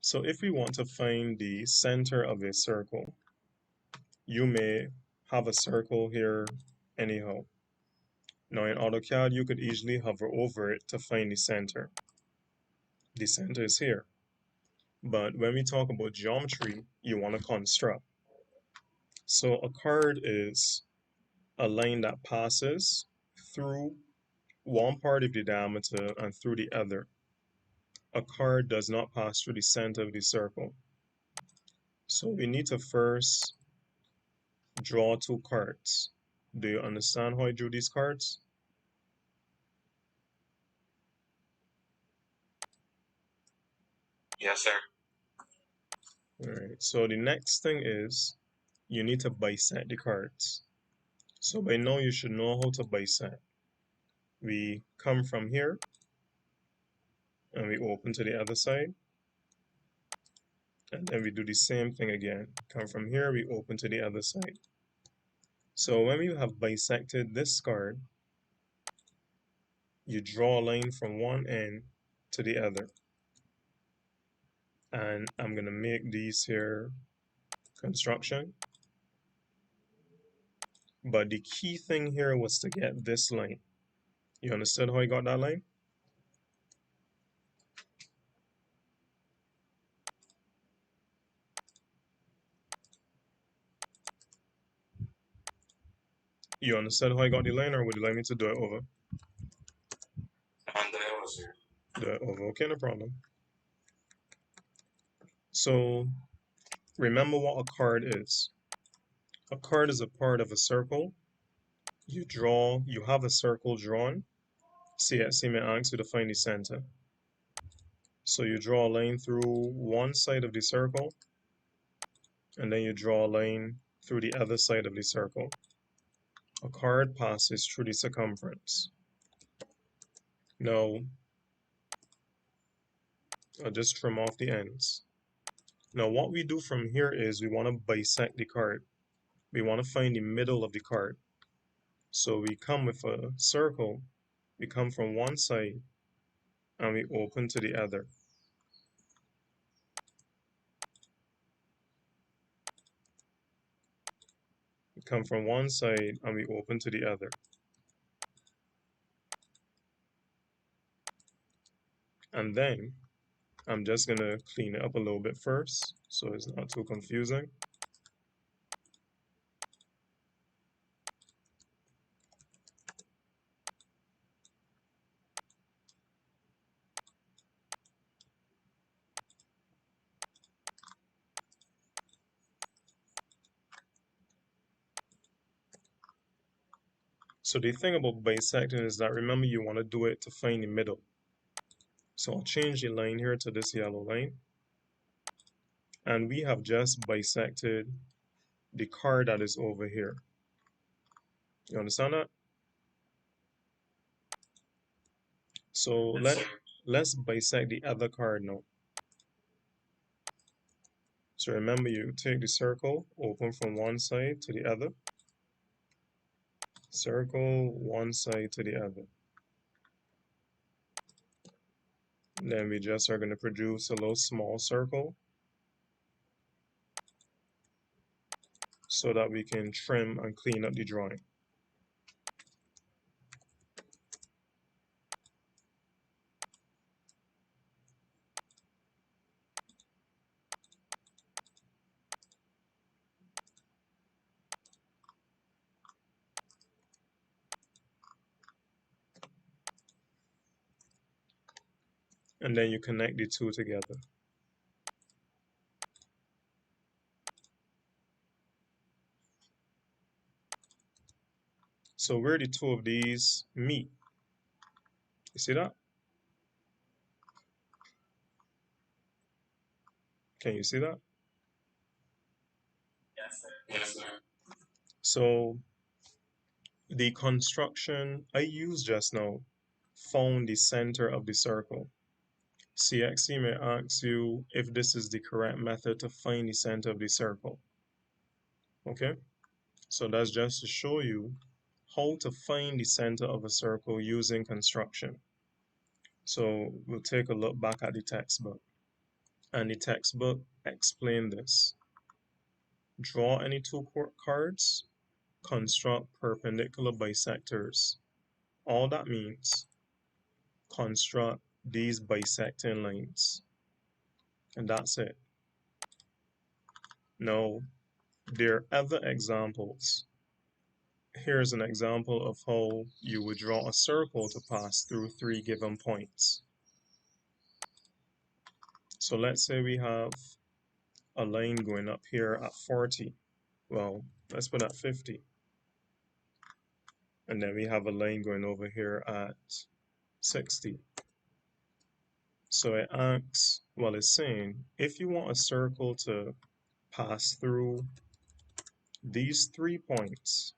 So if we want to find the center of a circle, you may have a circle here anyhow. Now in AutoCAD, you could easily hover over it to find the center. The center is here. But when we talk about geometry, you want to construct. So a chord is a line that passes through one part of the diameter and through the other. A chord does not pass through the center of the circle. So we need to first draw two chords. Do you understand how I drew these chords? Yes, sir. Alright, so the next thing is you need to bisect the chords. So by now you should know how to bisect. We come from here and we open to the other side. And then we do the same thing again. Come from here, we open to the other side. So when we have bisected this chord, you draw a line from one end to the other. And I'm going to make these here construction. But the key thing here was to get this line. You understood how I got that line? You understood how I got the line, or would you like me to do it over? And I was here. Do it over. Okay, no problem. So remember what a chord is. A chord is a part of a circle. You have a circle drawn. CXC may ask you to find the center. So you draw a line through one side of the circle, and then you draw a line through the other side of the circle. A chord passes through the circumference. Now, I'll just trim off the ends. Now, what we do from here is we want to bisect the chord. We want to find the middle of the chord. So we come with a circle, we come from one side, and we open to the other. We come from one side and we open to the other. And then I'm just going to clean it up a little bit first so it's not too confusing. So the thing about bisecting is that remember you want to do it to find the middle. So I'll change the line here to this yellow line. And we have just bisected the chord that is over here. You understand that? So let's bisect the other chord now. So remember you take the circle, open from one side to the other. Circle one side to the other. Then we just are going to produce a little small circle so that we can trim and clean up the drawing. And then you connect the two together. So where the two of these meet, you see that? Can you see that? Yes, sir. Yes, sir. So the construction I used just now found the center of the circle. CXC may ask you if this is the correct method to find the center of the circle. Okay, so that's just to show you how to find the center of a circle using construction. So we'll take a look back at the textbook. And the textbook explain this. Draw any two cards, construct perpendicular bisectors. All that means, construct these bisecting lines. And that's it. Now, there are other examples. Here's an example of how you would draw a circle to pass through three given points. So let's say we have a line going up here at 40. Well, let's put at 50. And then we have a line going over here at 60. So it asks, well, it's saying, if you want a circle to pass through these 3 points,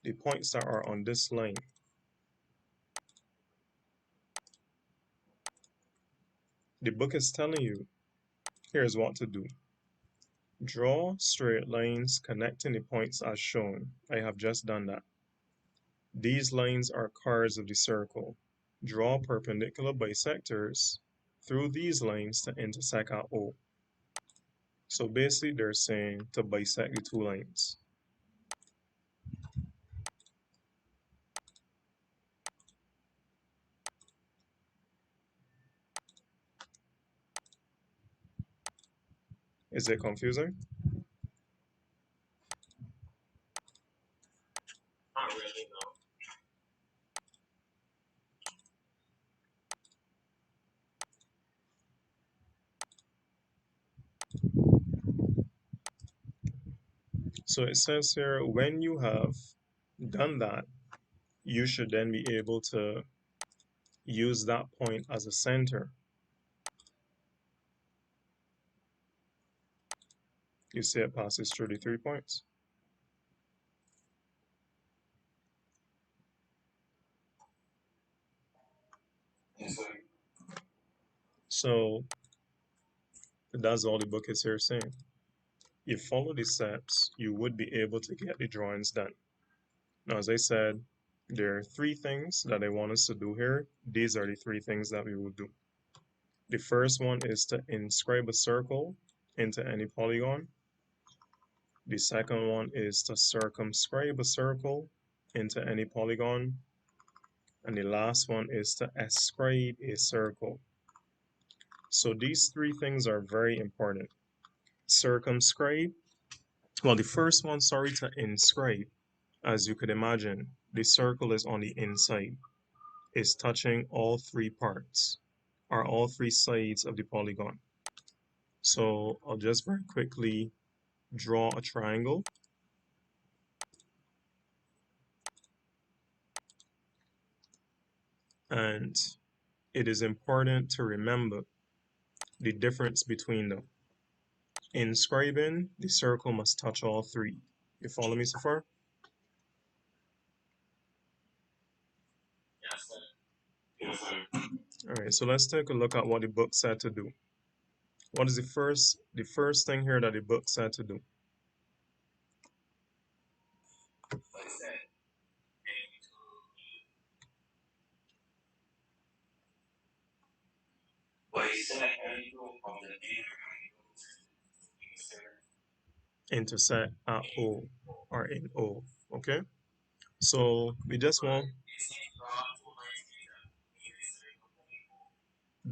the points that are on this line, the book is telling you, here's what to do. Draw straight lines connecting the points as shown. I have just done that. These lines are cards of the circle. Draw perpendicular bisectors through these lines to intersect at O. So basically they're saying to bisect the two lines. Is it confusing? Not really, no. So it says here, when you have done that, you should then be able to use that point as a center. You see it passes through the 3 points. Yes, sir. So that's all the book is here saying. If you follow these steps, you would be able to get the drawings done. Now, as I said, there are 3 things that I want us to do here. These are the 3 things that we will do. The first one is to inscribe a circle into any polygon. The second one is to circumscribe a circle into any polygon. And the last one is to escribe a circle. So these 3 things are very important. Circumscribe, well, the first one, sorry, to inscribe. As you could imagine, the circle is on the inside. It's touching all 3 parts, or all 3 sides of the polygon. So I'll just very quickly draw a triangle. And it is important to remember the difference between them. Inscribing, the circle must touch all 3. You follow me so far? Yes, sir. Yes, sir. All right, so let's take a look at what the book said to do. What is the first thing here that the book said to do? Like that. What he said, angle of the angle Intersect at O or in O, okay? So we just want,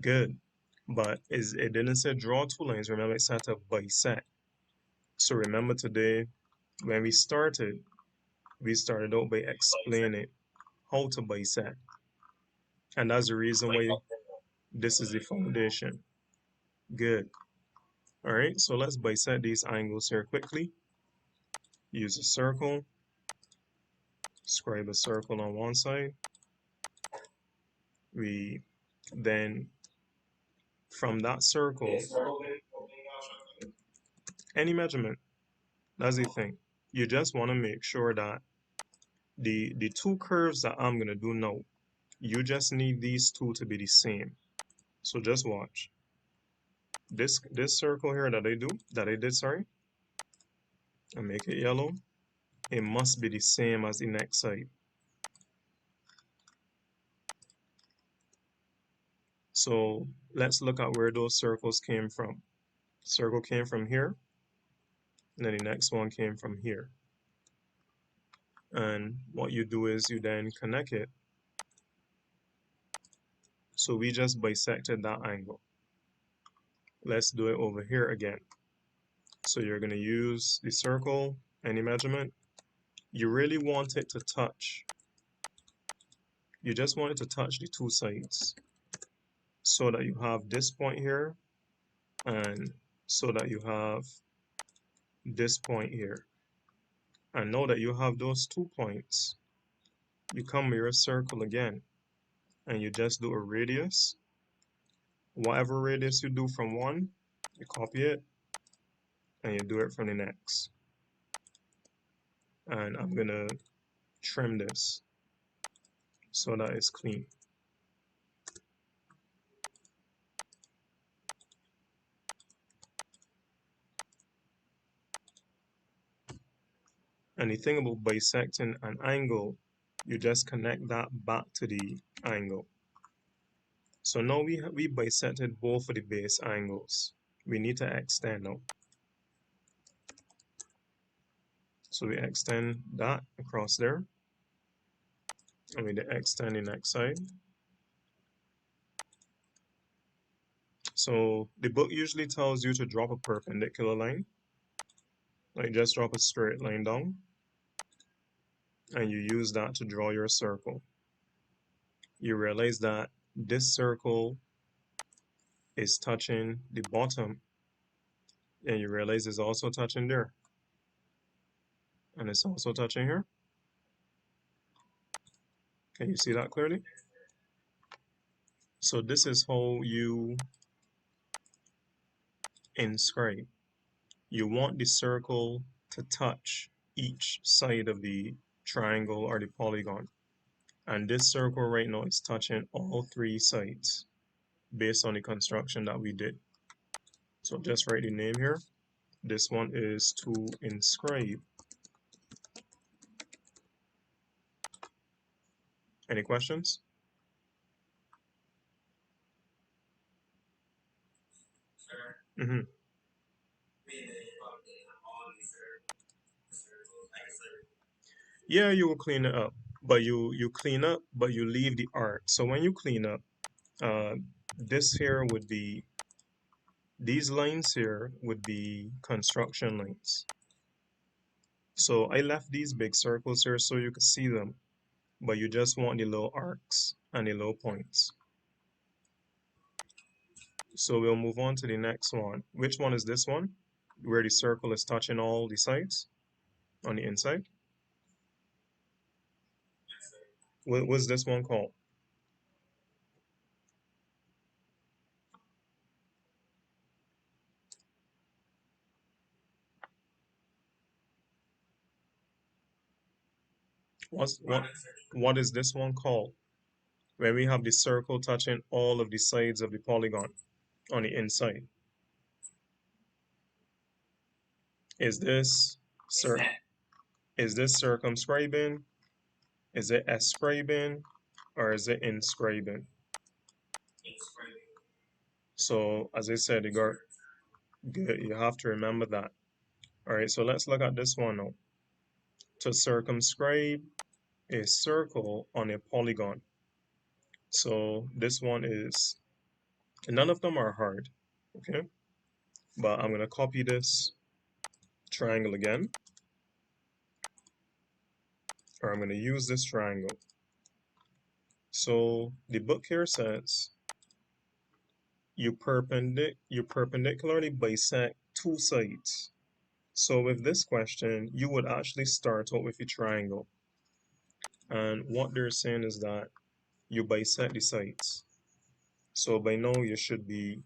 good, but it didn't say draw 2 lines. Remember, it said to bisect. So remember today, when we started out by explaining how to bisect. And that's the reason why this is the foundation. Good. All right, so let's bisect these angles here quickly. Use a circle. Scribe a circle on one side. We then, from that circle, any measurement, that's the thing. You just want to make sure that the 2 curves that I'm going to do now, you just need these 2 to be the same. So just watch. This circle here that I did, sorry, and make it yellow, it must be the same as the next side. So let's look at where those circles came from. Circle came from here, and then the next one came from here. And what you do is you then connect it. So we just bisected that angle. Let's do it over here again. So you're going to use the circle, any measurement. You really want it to touch. You just want it to touch the two sides so that you have this point here and so that you have this point here. And now that you have those 2 points, you come with your circle again and you just do a radius. Whatever radius you do from one, you copy it and you do it from the next. And I'm going to trim this so that it's clean. And the thing about bisecting an angle, you just connect that back to the angle. So now we bisected both of the base angles. We need to extend now. So we extend that across there. And we extend the next side. So the book usually tells you to drop a perpendicular line. Like just drop a straight line down. And you use that to draw your circle. You realize that this circle is touching the bottom. And you realize it's also touching there. And it's also touching here. Can you see that clearly? So this is how you inscribe. You want the circle to touch each side of the triangle or the polygon. And this circle right now is touching all 3 sides based on the construction that we did. So just write the name here. This one is to inscribe. Any questions? Mm-hmm. Yeah, you will clean it up, but you clean up, but you leave the arc. So when you clean up, uh, this here would be, these lines here would be construction lines. So I left these big circles here so you could see them, but you just want the little arcs and the little points. So we'll move on to the next one. Which one is this one? Where the circle is touching all the sides on the inside? What's this one called? What is this one called? When we have the circle touching all of the sides of the polygon on the inside. Is this cir is this circumscribing? Is it escribing? Or is it inscribing? So as I said, you have to remember that. All right, so let's look at this one now. To circumscribe a circle on a polygon. So this one is, none of them are hard, okay? But I'm gonna copy this triangle again, or I'm gonna use this triangle. So the book here says you perpendicularly bisect 2 sides. So with this question, you would actually start out with a triangle. And what they're saying is that you bisect the sides. So by now you should be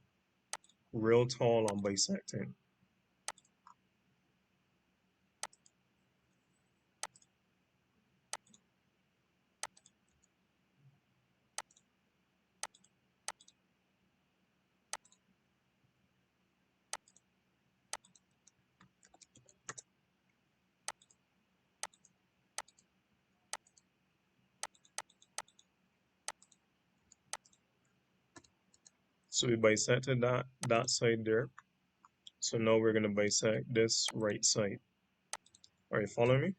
real tall on bisecting. So we bisected that side there. So now we're going to bisect this right side. Are you following me?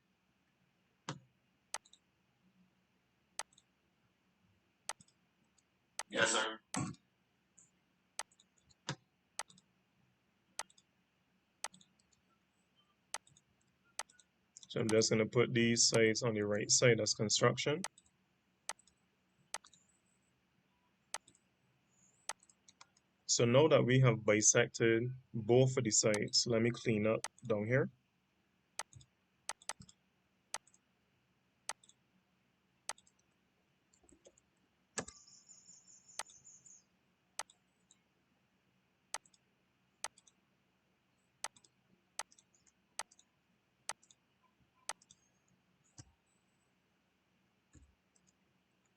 Yes, sir. So I'm just going to put these sides on the right side as construction. So now that we have bisected both of the sides, let me clean up down here.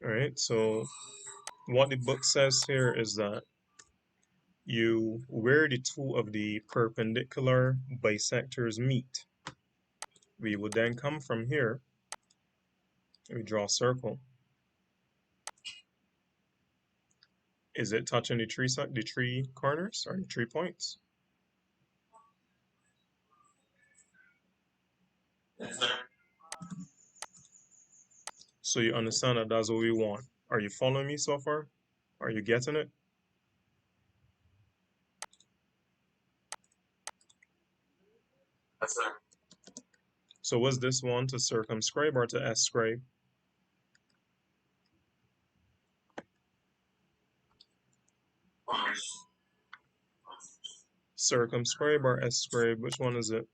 All right, so what the book says here is that where the two of the perpendicular bisectors meet, we would then come from here, we draw a circle. Is it touching the three corners or the 3 points? Yes, sir. So you understand that that's what we want. Are you following me so far? Are you getting it? Yes, sir. So was this one to circumscribe or to escribe? Honors. Circumscribe or escribe? Which one is it?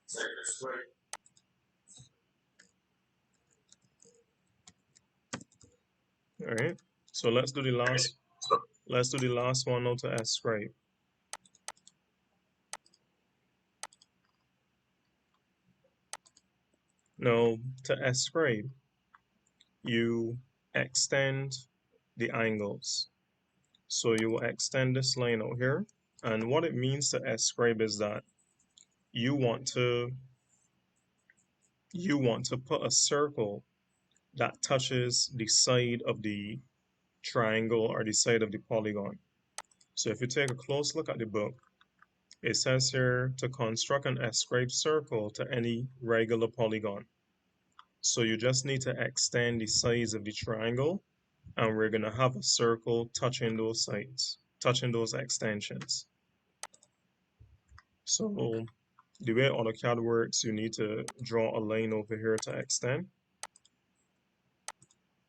Circumscribe. All right. So let's do the last. Let's do the last one now to escribe. Now to escribe, you extend the angles. So you will extend this line out here. And what it means to escribe is that you want to put a circle that touches the side of the triangle or the side of the polygon. So if you take a close look at the book, it says here to construct an escribe circle to any regular polygon. So you just need to extend the sides of the triangle, and we're going to have a circle touching those sides, touching those extensions. So the way AutoCAD works, you need to draw a line over here to extend.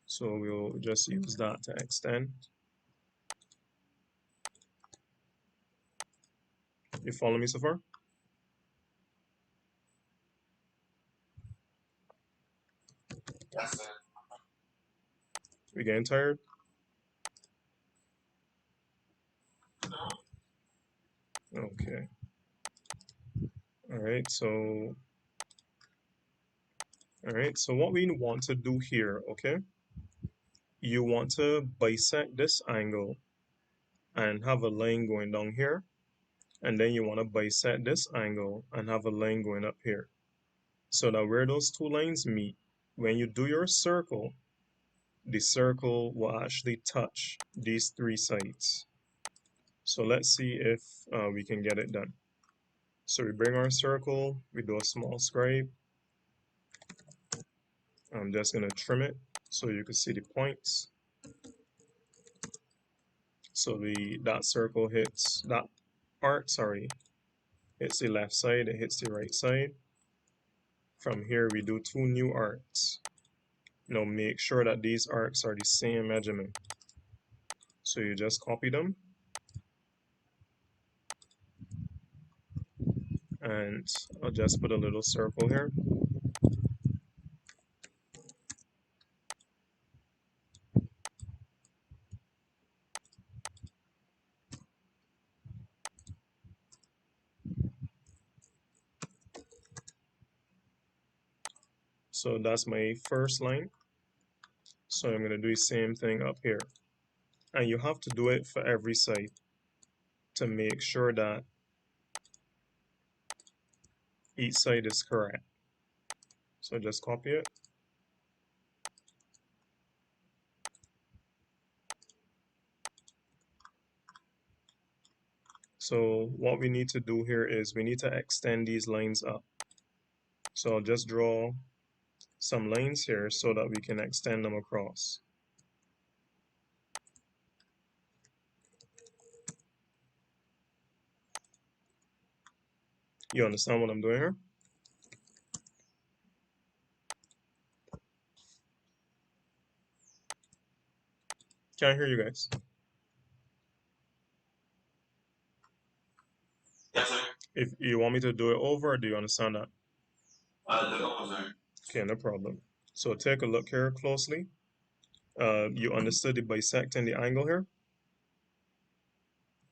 So we'll just use that to extend. You follow me so far? Yes, sir. We getting tired? Okay. All right. So what we want to do here, okay? You want to bisect this angle and have a line going down here, and then you want to bisect this angle and have a line going up here. So that where those two lines meet, when you do your circle, the circle will actually touch these three sides. So let's see if we can get it done. So we bring our circle, we do a small scribe. I'm just going to trim it so you can see the points. So that circle hits, that arc, sorry, hits the left side, it hits the right side. From here, we do two new arcs. Now make sure that these arcs are the same measurement. So you just copy them, and I'll just put a little circle here. So that's my first line. So I'm going to do the same thing up here. And you have to do it for every side to make sure that each side is correct. So just copy it. So what we need to do here is we need to extend these lines up. So I'll just draw some lines here so that we can extend them across. You understand what I'm doing here? Can't hear you guys. Yes, sir. If you want me to do it over, or do you understand that? The goal, sir. Okay, no problem. So take a look here closely. You understood the bisecting the angle here?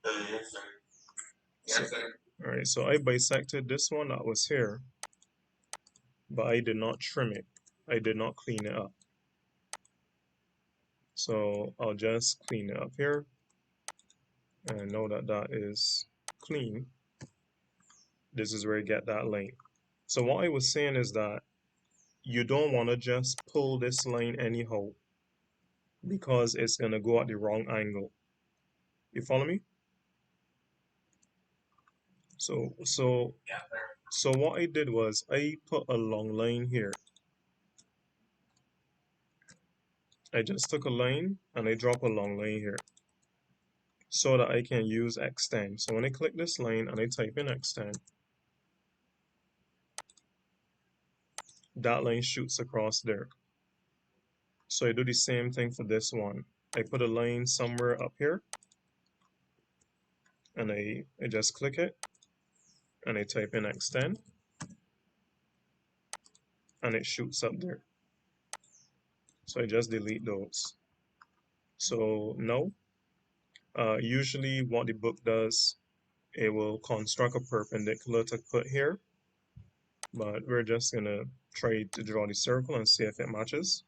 Yes, sir. Yes, sir. All right, so I bisected this one that was here, but I did not trim it. I did not clean it up. So I'll just clean it up here and know that that is clean. This is where you get that line. So what I was saying is that you don't want to just pull this line anyhow because it's going to go at the wrong angle. You follow me? So what I did was I put a long line here. I just took a line and I drop a long line here so that I can use extend. So when I click this line and I type in extend, that line shoots across there. So I do the same thing for this one. I put a line somewhere up here and I just click it and I type in extend and it shoots up there. So I just delete those. So now, usually what the book does, it will construct a perpendicular to put here, but we're just gonna try to draw the circle and see if it matches.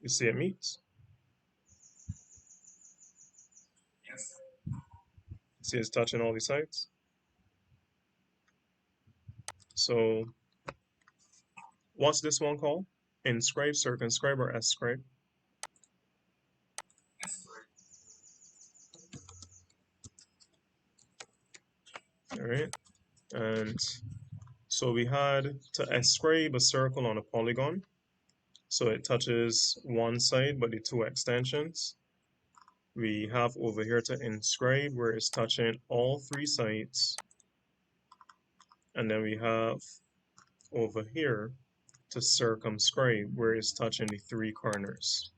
You see it meets. Yes, sir. See it's touching all the sides. So what's this one called? Inscribe, circumscribe, or Escribe? Yes, sir. All right, and so we had to ascribe a circle on a polygon. So it touches one side but the two extensions. We have over here to inscribe where it's touching all three sides. And then we have over here to circumscribe where it's touching the three corners.